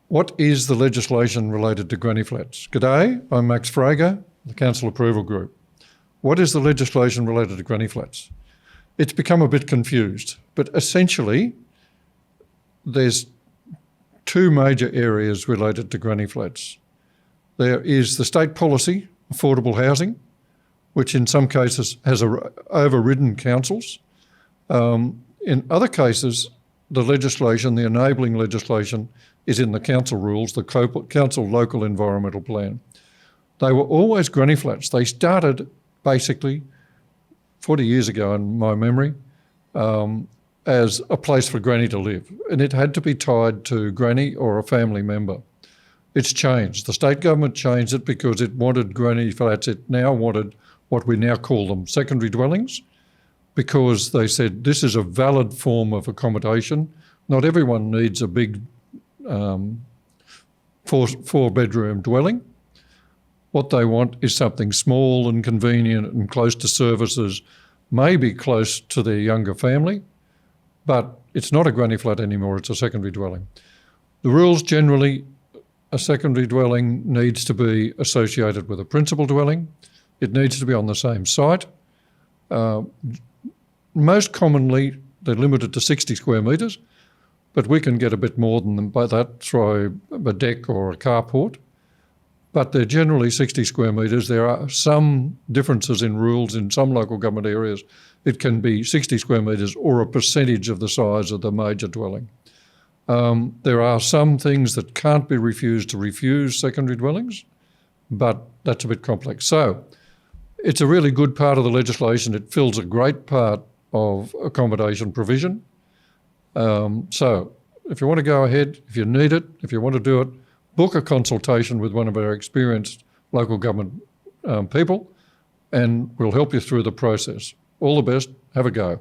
What is the legislation related to granny flats? G'day, I'm Max Fragar, the Council Approval Group. What is the legislation related to granny flats? It's become a bit confused, but essentially there's two major areas related to granny flats. There is the state policy, affordable housing, which in some cases has overridden councils. In other cases, the legislation, the enabling legislation, is in the council rules, the council local environmental plan. They were always granny flats. They started basically 40 years ago in my memory as a place for granny to live, and it had to be tied to granny or a family member. It's changed. The state government changed it because it wanted granny flats. It now wanted what we now call them secondary dwellings, because they said this is a valid form of accommodation. Not everyone needs a big four-bedroom dwelling. What they want is something small and convenient and close to services, maybe close to their younger family, but it's not a granny flat anymore, it's a secondary dwelling. The rules generally, a secondary dwelling needs to be associated with a principal dwelling. It needs to be on the same site. Most commonly, they're limited to 60 square metres, but we can get a bit more than by that through a deck or a carport. But they're generally 60 square metres. There are some differences in rules in some local government areas. It can be 60 square metres or a percentage of the size of the major dwelling. There are some things that can't be refused to refuse secondary dwellings, but that's a bit complex. So it's a really good part of the legislation. It fills a great part of accommodation provision. So if you want to go ahead, if you need it, if you want to do it, book a consultation with one of our experienced local government people, and we'll help you through the process. All the best. Have a go.